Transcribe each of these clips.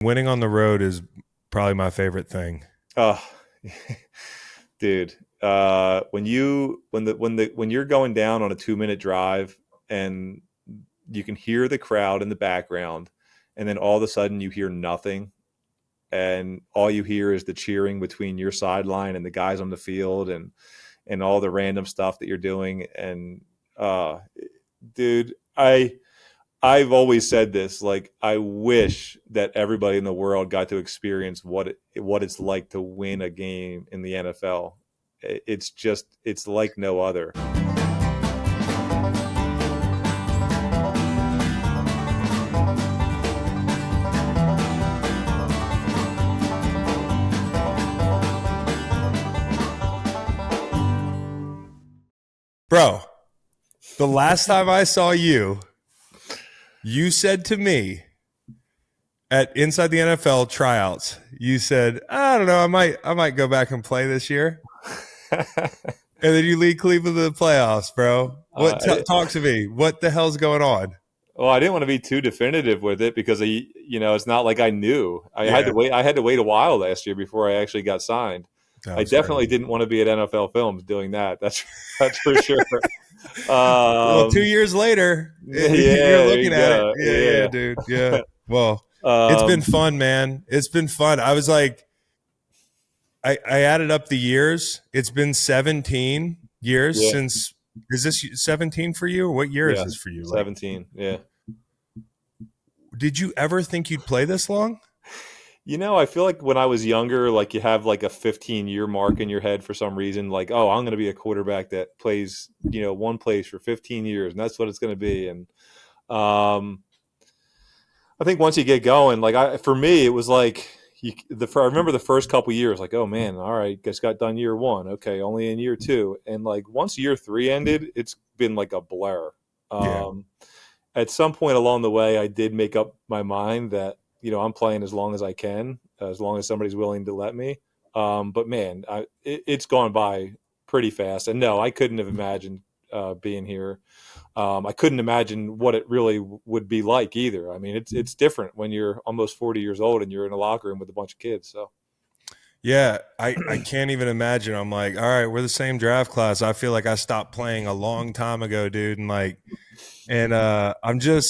Winning on the road is probably my favorite thing. Oh, dude. When you're going down on a 2 minute drive and you can hear the crowd in the background, and then all of a sudden you hear nothing, and all you hear is the cheering between your sideline and the guys on the field, and all the random stuff that you're doing. And dude, I've always said this, like, I wish that everybody in the world got to experience what it's like to win a game in the NFL. It's like no other. Bro, the last time I saw you, you said to me at Inside the NFL tryouts, you said, I don't know, I might go back and play this year. And then you lead Cleveland to the playoffs, bro. Talk to me. What the hell's going on? Well, I didn't want to be too definitive with it because it's not like I knew. I had to wait. I had to wait a while last year before I actually got signed. I definitely didn't want to be at NFL Films doing that. That's for sure. Well, 2 years later, you're looking at it. Yeah, dude. Yeah. Well, it's been fun, man. It's been fun. I was like, I added up the years. It's been 17 years since. Is this 17 for you? Or what year is this for you? 17. Yeah. Did you ever think you'd play this long? I feel like when I was younger, like you have like a 15-year mark in your head for some reason, like, oh, I'm going to be a quarterback that plays, one place for 15 years, and that's what it's going to be. And I think once you get going, like for me, it was like I remember the first couple years, like, oh man, all right, just got done year one, okay, only in year two, and like once year three ended, it's been like a blur. At some point along the way, I did make up my mind that I'm playing as long as I can, as long as somebody's willing to let me. But man, it's gone by pretty fast. And no, I couldn't have imagined being here. I couldn't imagine what it really would be like either. I mean, it's different when you're almost 40 years old and you're in a locker room with a bunch of kids. So. Yeah, I can't even imagine. I'm like, all right, we're the same draft class. I feel like I stopped playing a long time ago, dude. And I'm so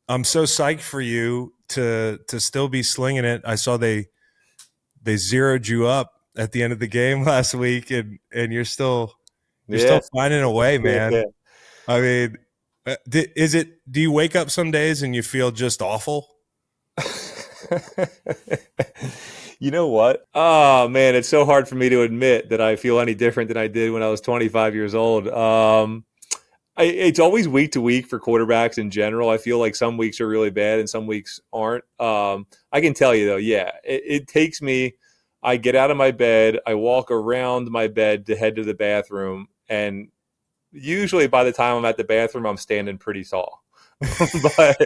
psyched for you to still be slinging it. I saw they zeroed you up at the end of the game last week, and you're still finding a way, man. Yeah. I mean, do you wake up some days and you feel just awful? You know what? Oh man, it's so hard for me to admit that I feel any different than I did when I was 25 years old. It's always week to week for quarterbacks in general. I feel like some weeks are really bad and some weeks aren't. I can tell you though, it takes me. I get out of my bed, I walk around my bed to head to the bathroom, and usually by the time I'm at the bathroom, I'm standing pretty tall. but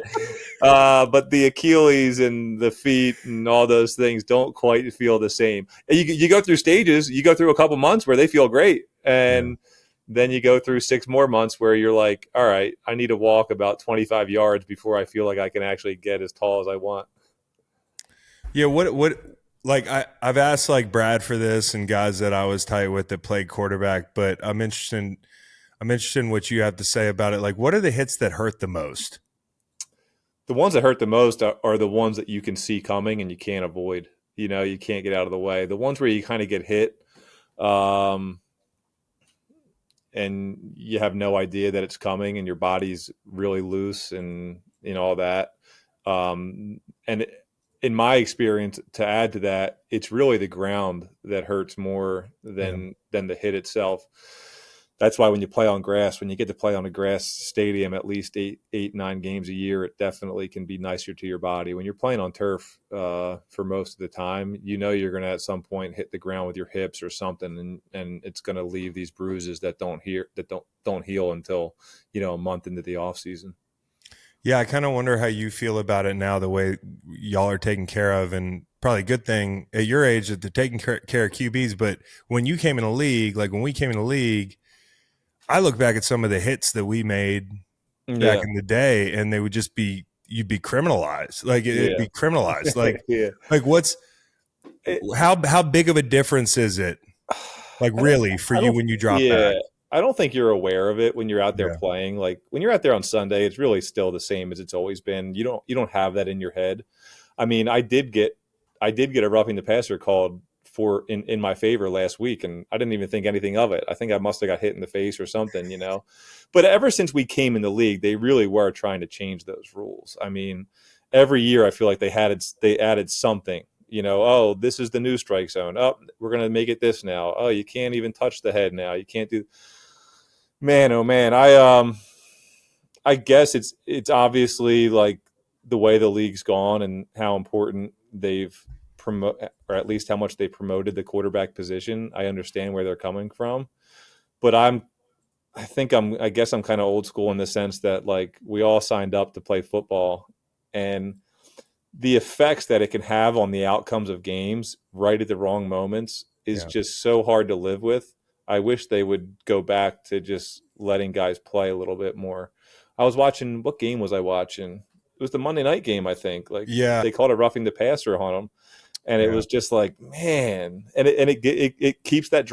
the Achilles and the feet and all those things don't quite feel the same. You go through stages. You go through a couple months where they feel great, and then you go through 6 more months where you're like, all right, I need to walk about 25 yards before I feel like I can actually get as tall as I want. Yeah, what like I've asked like Brad for this and guys that I was tight with that played quarterback, but I'm interested in what you have to say about it. Like, what are the hits that hurt the most? The ones that hurt the most are the ones that you can see coming and you can't avoid. You can't get out of the way. The ones where you kind of get hit, and you have no idea that it's coming and your body's really loose and all that. And in my experience, to add to that, it's really the ground that hurts more than the hit itself. That's why when you play on grass, when you get to play on a grass stadium at least 9 games a year, it definitely can be nicer to your body. When you're playing on turf for most of the time, you're going to at some point hit the ground with your hips or something, and it's going to leave these bruises that don't heal until a month into the off season. Yeah, I kind of wonder how you feel about it now, the way y'all are taken care of, and probably a good thing at your age that they're taking care of QBs. But when you came in the league, like when we came in the league, I look back at some of the hits that we made back in the day, and they would just be you'd be criminalized. Like it'd Yeah. be criminalized. Yeah. Like what's It, how big of a difference is it? Like I don't, really for I you don't, when you drop yeah, back? I don't think you're aware of it when you're out there Yeah. playing. Like when you're out there on Sunday, it's really still the same as it's always been. You don't have that in your head. I mean, I did get a roughing the passer called for in my favor last week, and I didn't even think anything of it. I think I must have got hit in the face or something. But ever since we came in the league, they really were trying to change those rules. I mean, every year I feel like they added something. Oh, this is the new strike zone. Oh, we're going to make it this now. Oh, you can't even touch the head now. You can't do. Man, oh man, I guess it's obviously like the way the league's gone and how important they've promote, or at least how much they promoted the quarterback position. I understand where they're coming from, but I guess I'm kind of old school in the sense that like we all signed up to play football, and the effects that it can have on the outcomes of games right at the wrong moments is Yeah. just so hard to live with. I wish they would go back to just letting guys play a little bit more. I was watching, what game was I watching? It was the Monday night game, I think. Like Yeah. they called it roughing the passer on them, and it Yeah. was just like, man, and it keeps that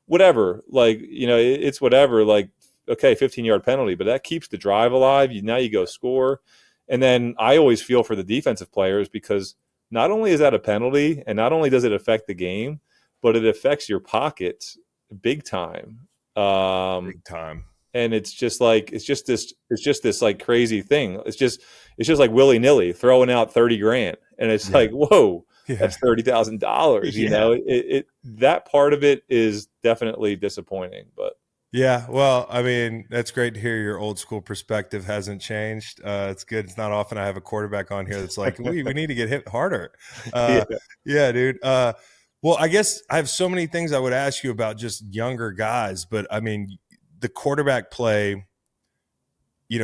whatever. Like it's whatever. Like okay, 15-yard penalty, but that keeps the drive alive. Now you go score. And then I always feel for the defensive players because not only is that a penalty and not only does it affect the game, but it affects your pockets big time. Big time. And it's just this like crazy thing. It's just like willy nilly throwing out 30 grand. And it's Yeah. like, whoa, Yeah. that's $30,000. Yeah. That part of it is definitely disappointing, but Yeah, well, I mean, that's great to hear your old school perspective hasn't changed. It's good. It's not often I have a quarterback on here that's like, we need to get hit harder. yeah. Yeah, dude. Well, I guess I have so many things I would ask you about just younger guys, but I mean, the quarterback play,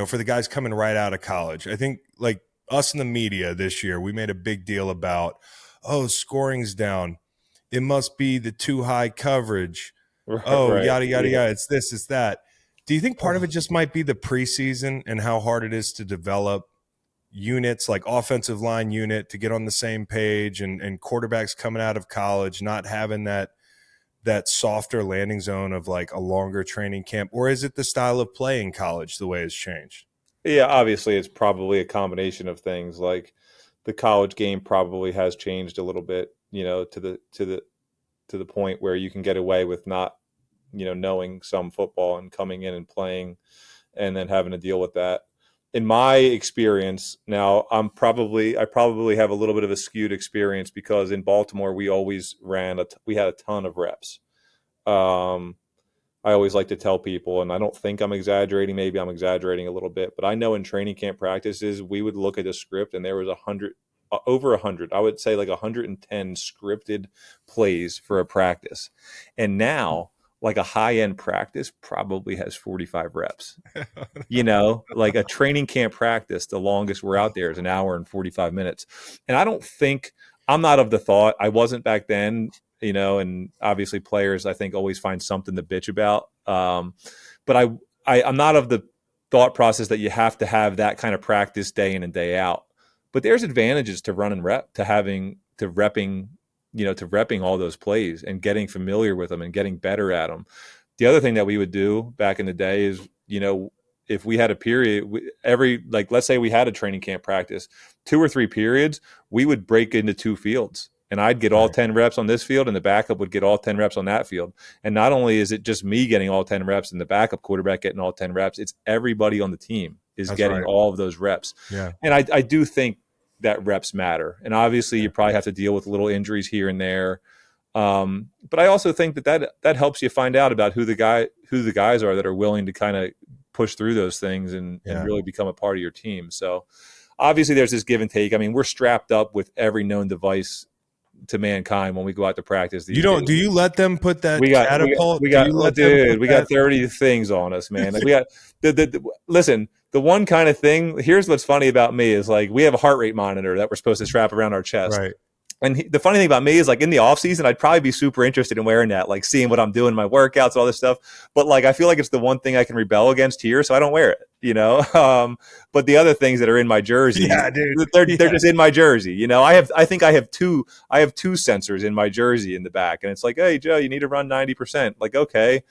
for the guys coming right out of college, I think like us in the media this year, we made a big deal about, oh, scoring's down. It must be the too high coverage. Oh, Right. yada, yada, Yeah. yada. It's this, it's that. Do you think part of it just might be the preseason and how hard it is to develop units like offensive line unit to get on the same page and quarterbacks coming out of college, not having that softer landing zone of like a longer training camp? Or is it the style of play in college, the way it's changed? Yeah, obviously it's probably a combination of things. Like the college game probably has changed a little bit, to the point where you can get away with not, knowing some football and coming in and playing and then having to deal with that. In my experience, now I probably have a little bit of a skewed experience because in Baltimore we always we had a ton of reps. I always like to tell people, and I don't think I'm exaggerating, maybe I'm exaggerating a little bit, but I know in training camp practices, we would look at a script and there was over 100, I would say like 110 scripted plays for a practice. And now like a high-end practice probably has 45 reps. Like a training camp practice, the longest we're out there is an hour and 45 minutes. And I'm not of the thought, I wasn't back then, and obviously players, I think, always find something to bitch about. But I'm not of the thought process that you have to have that kind of practice day in and day out. But there's advantages to run and rep, to repping all those plays and getting familiar with them and getting better at them. The other thing that we would do back in the day is, if we had a period, let's say we had a training camp practice, 2 or 3 periods, we would break into 2 fields. And I'd get all 10 reps on this field and the backup would get all 10 reps on that field. And not only is it just me getting all 10 reps and the backup quarterback getting all 10 reps, it's everybody on the team is getting all of those reps. Yeah. And I do think that reps matter. And obviously you probably have to deal with little injuries here and there. But I also think that helps you find out about who the guys are that are willing to kind of push through those things and really become a part of your team. So obviously there's this give and take. I mean, we're strapped up with every known device to mankind when we go out to practice. Do you let them put that catapult? We got 30 things on us, man. Like we got listen, the one kind of thing, here's what's funny about me is like we have a heart rate monitor that we're supposed to strap around our chest. Right. And the funny thing about me is, like, in the off season, I'd probably be super interested in wearing that, like seeing what I'm doing, my workouts, all this stuff. But like, I feel like it's the one thing I can rebel against here, so I don't wear it, you know. But the other things that are in my jersey, Yeah, dude. they're just in my jersey, you know. I think I have two sensors in my jersey in the back, and it's like, hey Joe, you need to run 90%. Like, okay,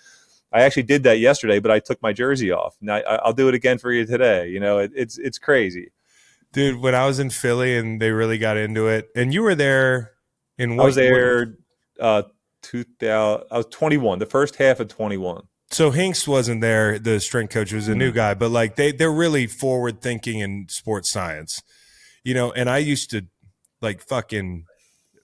I actually did that yesterday, but I took my jersey off. Now I'll do it again for you today. You know, it's crazy. Dude, when I was in Philly and they really got into it, and you were there in I was what there 2000. I was 21, the first half of 21. so Hinks wasn't there, the strength coach was a new guy, but like they're really forward thinking in sports science, you know, and I used to like fucking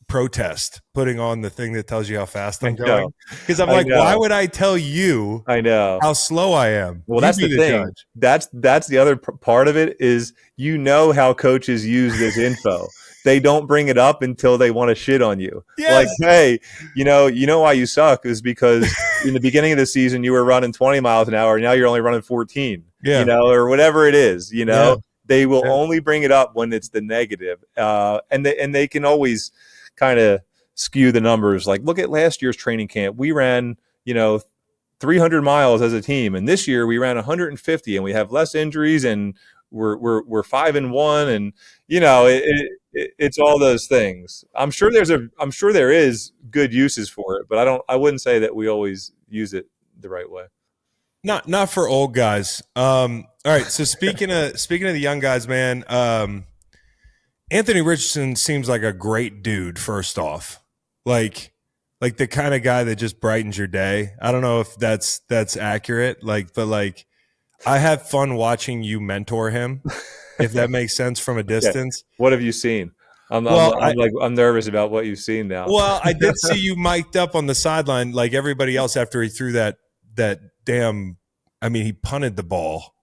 protest putting on the thing that tells you how fast I I'm know. going. Because I'm I like, why know. would I tell you I know. how slow I am? Well, You that's be the the thing. judge. That's the other part of it is, you know, how coaches use this info. They don't bring it up until they want to shit on you. Like, Yes. hey, you know why you suck is because in the beginning of the season you were running 20 miles an hour, and now you're only running 14. You Yeah. know, or whatever it is. You Yeah. know, they will Yeah. only bring it up when it's the negative, and they can always kind of skew the numbers. Like, look at last year's training camp. We ran, you know, 300 miles as a team, and this year we ran 150, and we have less injuries, and we're 5-1, and you know, it's all those things. I'm sure there is good uses for it, but I wouldn't say that we always use it the right way. Not for old guys. All right. So speaking of the young guys, man, Anthony Richardson seems like a great dude, first off. Like the kind of guy that just brightens your day. I don't know if that's accurate. But I have fun watching you mentor him, if that makes sense from a Yeah. distance. What have you seen? Well, I'm nervous about what you've seen now. I did see you mic'd up on the sideline like everybody else after he threw that damn. I mean, he punted the ball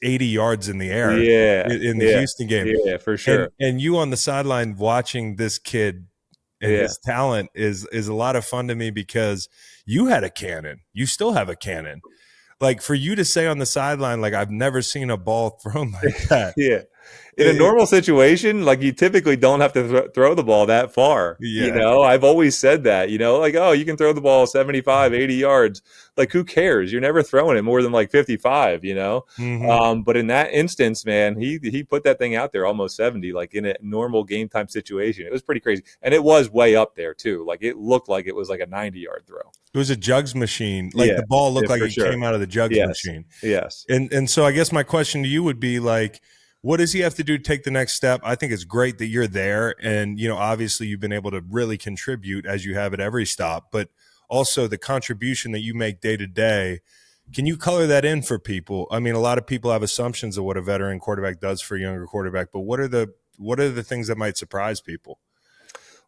80 yards in the air Yeah, in the yeah, Houston game. yeah, for sure. And you on the sideline watching this kid and Yeah. his talent is a lot of fun to me, because you had a cannon. You still have a cannon. Like, for you to say on the sideline, like, I've never seen a ball thrown like that. Yeah. In a normal situation, like, you typically don't have to throw the ball that far. You Yeah. know, I've always said that, you know, like, oh, you can throw the ball 75, 80 yards. Like, who cares? You're never throwing it more than like 55, you know? Mm-hmm. But in that instance, man, he put that thing out there almost 70, like in a normal game time situation. It was pretty crazy. And it was way up there too. Like, it looked like it was like a 90-yard throw. It was a jugs machine. Like, Yeah. the ball looked Yeah, like for it sure. came out of the jugs Yes. machine. Yes. And so I guess my question to you would be, like, what does he have to do to take the next step? I think it's great that you're there, and, you know, obviously you've been able to really contribute, as you have at every stop, but also the contribution that you make day to day. Can you color that in for people? I mean, a lot of people have assumptions of what a veteran quarterback does for a younger quarterback, but what are the things that might surprise people?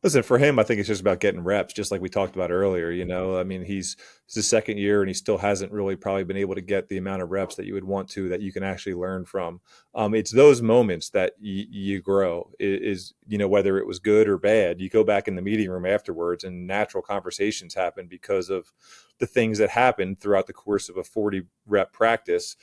Listen, for him, I think it's just about getting reps, just like we talked about earlier. You know, I mean, it's his second year, and he still hasn't really probably been able to get the amount of reps that you would want to, that you can actually learn from. It's those moments that you grow. Is, you know, whether it was good or bad, you go back in the meeting room afterwards, and natural conversations happen because of the things that happen throughout the course of a 40 rep practice.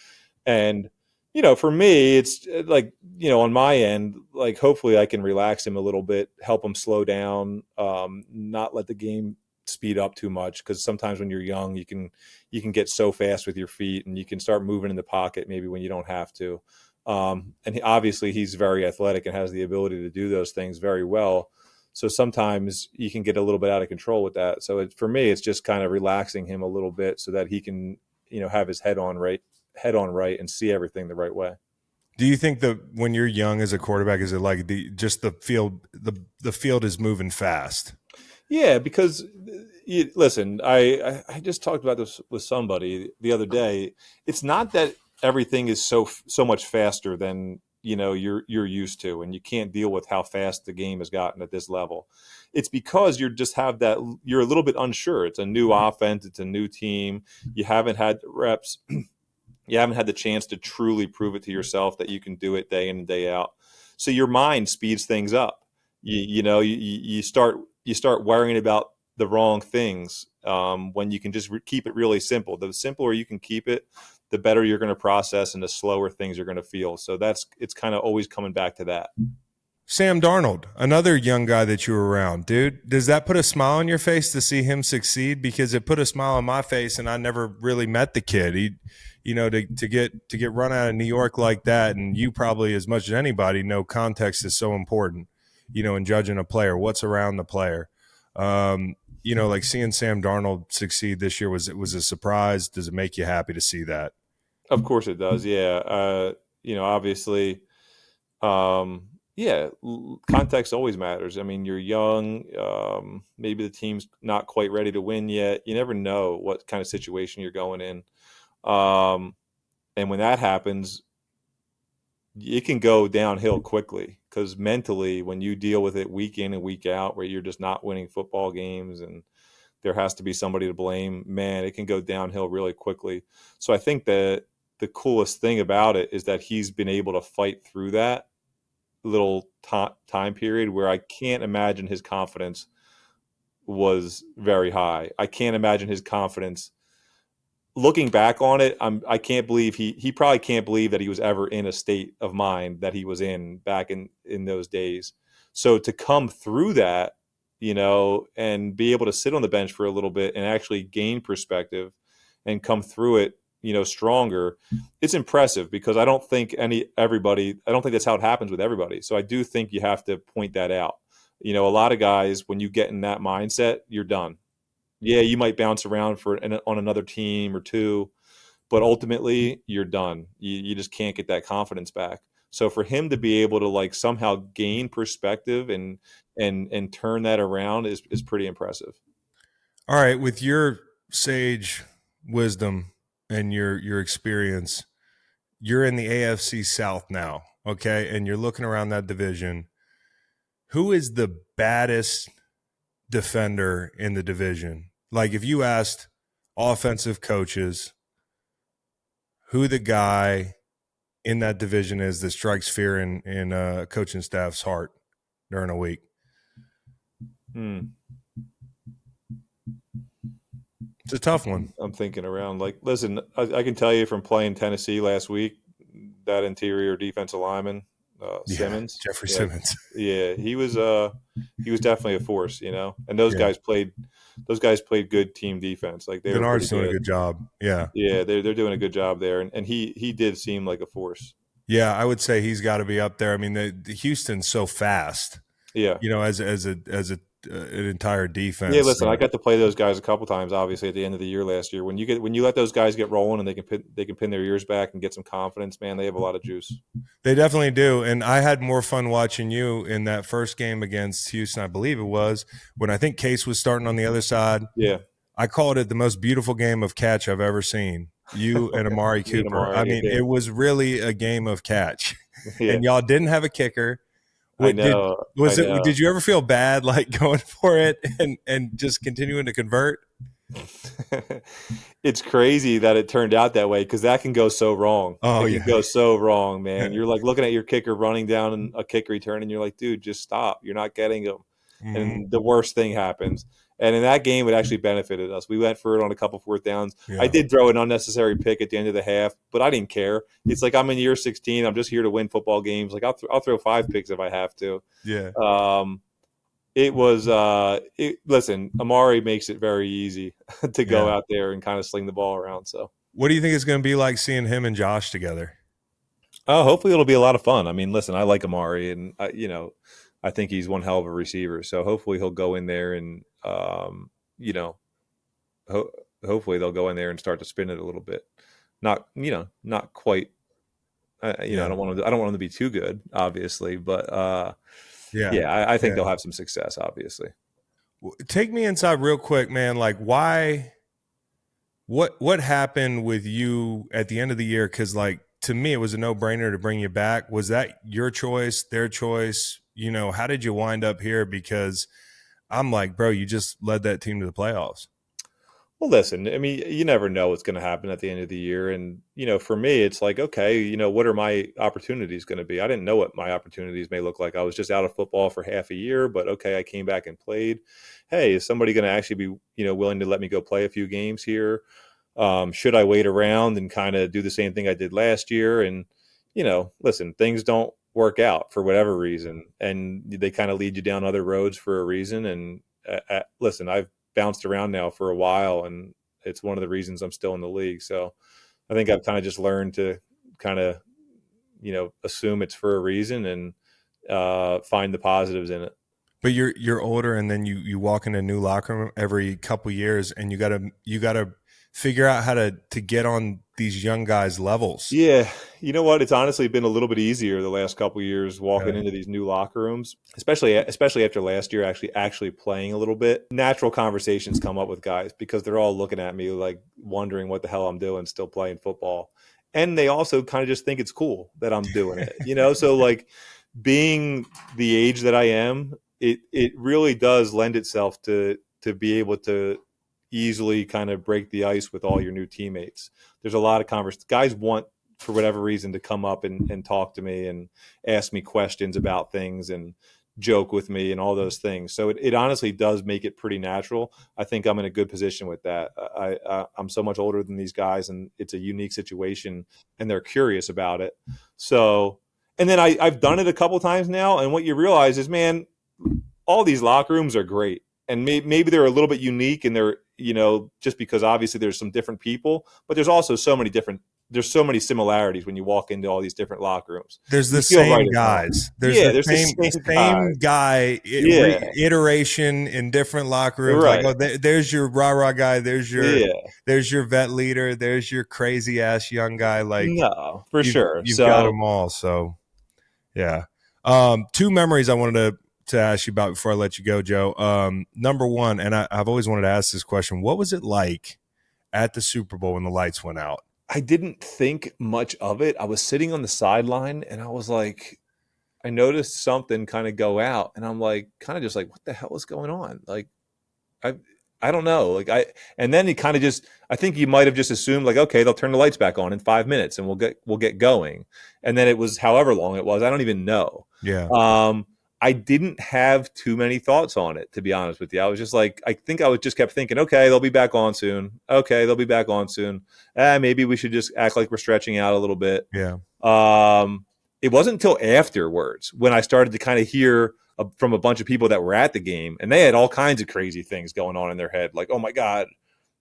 And you know, for me, it's like, you know, on my end, like, hopefully I can relax him a little bit, help him slow down, not let the game speed up too much. Cause sometimes when you're young, you can get so fast with your feet, and you can start moving in the pocket maybe when you don't have to. Obviously he's very athletic and has the ability to do those things very well. So sometimes you can get a little bit out of control with that. So for me, it's just kind of relaxing him a little bit so that he can, you know, have his head on right and see everything the right way. Do you think that when you're young as a quarterback, is it like the field is moving fast? Yeah, because listen, I just talked about this with somebody the other day. It's not that everything is so much faster than, you know, you're used to, and you can't deal with how fast the game has gotten at this level. It's because you're a little bit unsure. It's a new offense, it's a new team. You haven't had reps. You haven't had the chance to truly prove it to yourself that you can do it day in and day out. So your mind speeds things up. You start worrying about the wrong things, when you can just keep it really simple. The simpler you can keep it, the better you're going to process, and the slower things you're going to feel. So it's kind of always coming back to that. Sam Darnold, another young guy that you were around, dude. Does that put a smile on your face to see him succeed? Because it put a smile on my face, and I never really met the kid. He, to get run out of New York like that, and you probably as much as anybody know context is so important. In judging a player, what's around the player. Like seeing Sam Darnold succeed this year was a surprise. Does it make you happy to see that? Of course it does. Yeah. Obviously, yeah, context always matters. I mean, you're young. Maybe the team's not quite ready to win yet. You never know what kind of situation you're going in. And when that happens, it can go downhill quickly because mentally, when you deal with it week in and week out, where you're just not winning football games and there has to be somebody to blame, man, it can go downhill really quickly. So I think that the coolest thing about it is that he's been able to fight through that little time period where I can't imagine his confidence was very high. I can't imagine his confidence. Looking back on it, I can't believe he probably can't believe that he was ever in a state of mind that he was in back in those days. So to come through that, and be able to sit on the bench for a little bit and actually gain perspective and come through it, stronger, it's impressive because I don't think that's how it happens with everybody. So I do think you have to point that out. A lot of guys, when you get in that mindset, you're done. Yeah, you might bounce around on another team or two, but ultimately you're done. You just can't get that confidence back. So for him to be able to like somehow gain perspective and turn that around is pretty impressive. All right, with your sage wisdom and your experience, you're in the AFC South now, okay? And you're looking around that division. Who is the baddest defender in the division? Like if you asked offensive coaches who the guy in that division is that strikes fear in coaching staff's heart during a week. It's a tough one. I'm thinking around. Like, listen, I can tell you from playing Tennessee last week, that interior defensive lineman, Simmons, Jeffrey Simmons. Yeah, he was definitely a force, And those guys played good team defense. Like Bernard's doing a good job. Yeah, yeah, they're doing a good job there, and he did seem like a force. Yeah, I would say he's got to be up there. I mean, the Houston's so fast. Yeah, as an entire defense. Yeah, listen, I got to play those guys a couple times. Obviously, at the end of the year last year, when you let those guys get rolling and they can pin their ears back and get some confidence, man, they have a lot of juice. They definitely do. And I had more fun watching you in that first game against Houston, I believe it was, when I think Case was starting on the other side. Yeah, I called it the most beautiful game of catch I've ever seen. You and Amari Cooper. It was really a game of catch. Yeah. And y'all didn't have a kicker. I know. Did you ever feel bad like going for it and just continuing to convert? It's crazy that it turned out that way because that can go so wrong. It can go so wrong, man. You're like looking at your kicker running down a kick return, and you're like, dude, just stop. You're not getting him. Mm-hmm. And the worst thing happens. And in that game, it actually benefited us. We went for it on a couple fourth downs. Yeah. I did throw an unnecessary pick at the end of the half, but I didn't care. It's like I'm in year 16. I'm just here to win football games. Like I'll throw 5 picks if I have to. Yeah. It was listen, Amari makes it very easy to go out there and kind of sling the ball around. So what do you think it's going to be like seeing him and Josh together? Oh, hopefully it'll be a lot of fun. I mean, listen, I like Amari, and I think he's one hell of a receiver. So hopefully he'll go in there and hopefully they'll go in there and start to spin it a little bit. Not quite. I don't want them to be too good, obviously, but I think they'll have some success, obviously. Take me inside real quick, man. Like, why? What happened with you at the end of the year? Because, like, to me, it was a no-brainer to bring you back. Was that your choice, their choice? How did you wind up here? Because I'm like, bro, you just led that team to the playoffs. Well, listen, I mean, you never know what's going to happen at the end of the year. And, for me, it's like, okay, what are my opportunities going to be? I didn't know what my opportunities may look like. I was just out of football for half a year, but okay, I came back and played. Hey, is somebody going to actually be, willing to let me go play a few games here? Should I wait around and kind of do the same thing I did last year? And, listen, things don't work out for whatever reason, and they kind of lead you down other roads for a reason. And listen, I've bounced around now for a while, and it's one of the reasons I'm still in the league. So I think I've kind of just learned to kind of, assume it's for a reason and find the positives in it. But you're older, and then you walk in a new locker room every couple years, and you gotta figure out how to get on these young guys' levels. Yeah, you know what? It's honestly been a little bit easier the last couple of years walking Okay. into these new locker rooms, especially after last year actually playing a little bit. Natural conversations come up with guys because they're all looking at me like wondering what the hell I'm doing still playing football. And they also kind of just think it's cool that I'm doing it. So like being the age that I am, it really does lend itself to be able to easily kind of break the ice with all your new teammates. There's a lot of guys want, for whatever reason, to come up and talk to me and ask me questions about things and joke with me and all those things. So it honestly does make it pretty natural. I think I'm in a good position with that. I'm so much older than these guys, and it's a unique situation, and they're curious about it. So, and then I've done it a couple times now, and what you realize is, man, all these locker rooms are great. And maybe they're a little bit unique, and they're, just because obviously there's some different people, but there's also there's so many similarities when you walk into all these different locker rooms. There's the You feel right same at home. guys. There's Yeah, the there's the same guy Yeah. iteration in different locker rooms. Right. Like, there's your rah-rah guy. There's Yeah. your vet leader. There's your crazy ass young guy. Like, No, for sure. You've So got them all. So, yeah. Two memories I wanted to ask you about before I let you go, Joe. Number one, and I've always wanted to ask this question: what was it like at the Super Bowl when the lights went out? I didn't think much of it. I was sitting on the sideline, and I was like, I noticed something kind of go out, and I'm like, kind of just like, what the hell is going on? Like, I don't know. And then he kind of just, I think you might have just assumed like, okay, they'll turn the lights back on in 5 minutes and we'll get going. And then it was however long it was. I don't even know. Yeah. I didn't have too many thoughts on it, to be honest with you. I was just like, I think I was just kept thinking, okay, they'll be back on soon. Okay, they'll be back on soon. Maybe we should just act like we're stretching out a little bit. Yeah. It wasn't until afterwards when I started to kind of hear from a bunch of people that were at the game, and they had all kinds of crazy things going on in their head, like, oh my God,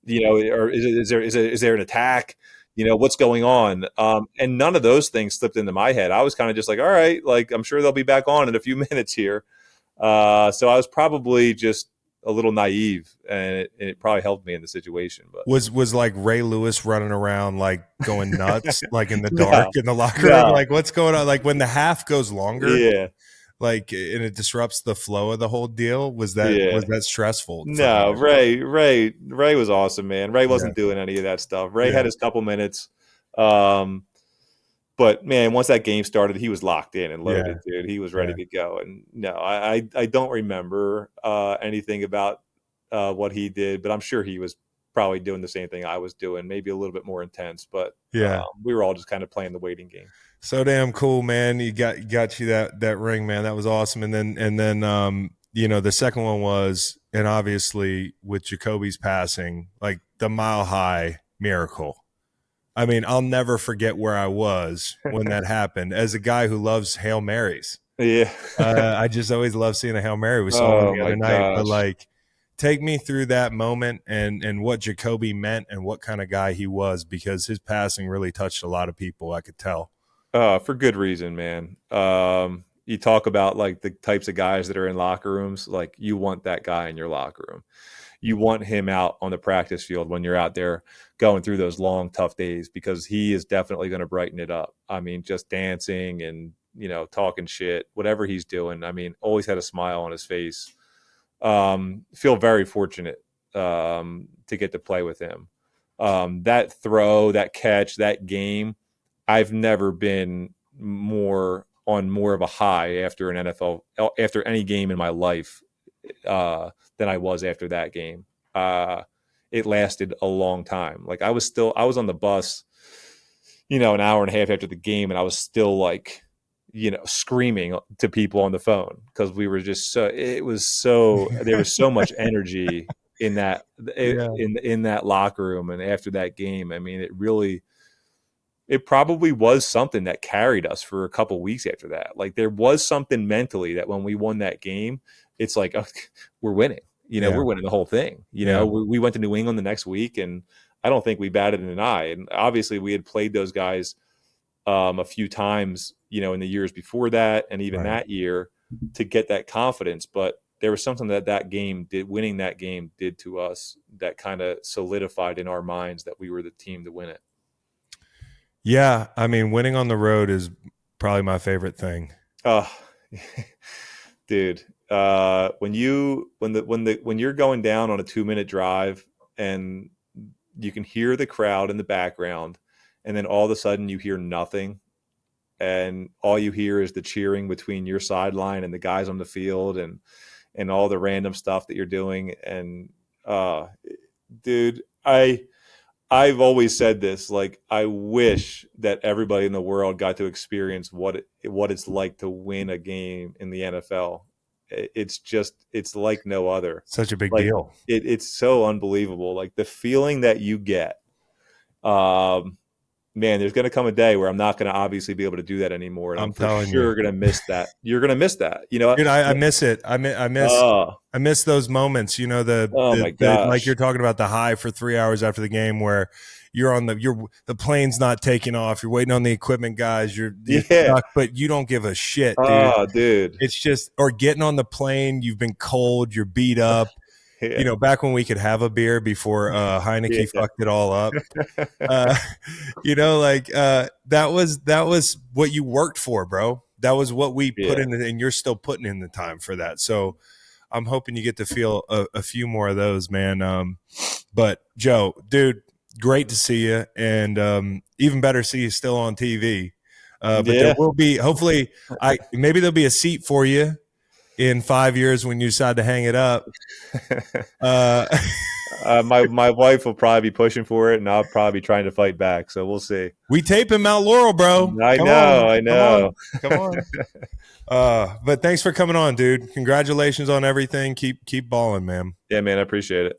or is there an attack? What's going on? And none of those things slipped into my head. I was kind of just like, all right, like, I'm sure they'll be back on in a few minutes here. So I was probably just a little naive, and it probably helped me in the situation. But was like Ray Lewis running around like going nuts, like in the dark in the locker room, like what's going on? Like when the half goes longer, yeah. Like, and it disrupts the flow of the whole deal. Was that stressful? No, Ray was awesome, man. Ray wasn't doing any of that stuff. Ray had his couple minutes. But man, once that game started, he was locked in and loaded, dude. He was ready to go. And no, I don't remember anything about what he did, but I'm sure he was probably doing the same thing I was doing, maybe a little bit more intense. But we were all just kind of playing the waiting game. So damn cool, man. You got you that ring, man. That was awesome. And then the second one was, and obviously with Jacoby's passing, like the Mile High miracle. I mean, I'll never forget where I was when that happened. As a guy who loves Hail Marys, I just always love seeing a Hail Mary. We saw one the other night, but like, take me through that moment and what Jacoby meant and what kind of guy he was, because his passing really touched a lot of people. I could tell. For good reason, man. You talk about like the types of guys that are in locker rooms. Like, you want that guy in your locker room. You want him out on the practice field when you're out there going through those long, tough days, because he is definitely going to brighten it up. I mean, just dancing and, talking shit, whatever he's doing. I mean, always had a smile on his face. Feel very fortunate to get to play with him. That throw, that catch, that game, I've never been more of a high after any game in my life than I was after that game. It lasted a long time. Like, I was on the bus, an hour and a half after the game, and I was still like, screaming to people on the phone, because we were just there was so much energy in that in that locker room. And after that game, I mean, it really, it probably was something that carried us for a couple weeks after that. Like there was something mentally that when we won that game, it's like, oh, we're winning. Yeah. We're winning the whole thing. Yeah. We went to New England the next week, and I don't think we batted an eye. And obviously, we had played those guys a few times, in the years before that, and even Right. that year to get that confidence. But there was something that game did, winning that game did to us that kind of solidified in our minds that we were the team to win it. Yeah, I mean, winning on the road is probably my favorite thing. Oh, dude, when you're going down on a 2-minute drive and you can hear the crowd in the background, and then all of a sudden you hear nothing, and all you hear is the cheering between your sideline and the guys on the field, and all the random stuff that you're doing. And dude, I've always said this, like, I wish that everybody in the world got to experience what it's like to win a game in the NFL. It's like no other. Such a big Like deal. it's so unbelievable. Like the feeling that you get. Man, there's going to come a day where I'm not going to obviously be able to do that anymore, and I'm for sure going to miss that. You're going to miss that, Dude, I miss it. I miss those moments. My gosh, like you're talking about the high for 3 hours after the game, where you're on the plane's not taking off. You're waiting on the equipment guys. You're stuck, but you don't give a shit, dude. Oh, dude, it's just, or getting on the plane. You've been cold. You're beat up. Yeah. Back when we could have a beer before Heineke fucked it all up. That was what you worked for, bro. That was what we put in, and you're still putting in the time for that. So I'm hoping you get to feel a few more of those, man. But Joe, dude, great to see you, and even better see you still on TV. But there will be, hopefully, maybe there'll be a seat for you in 5 years when you decide to hang it up. My wife will probably be pushing for it, and I'll probably be trying to fight back. So we'll see. We tape in Mount Laurel, bro. I know. Come on. But thanks for coming on, dude. Congratulations on everything. Keep balling, man. Yeah, man. I appreciate it.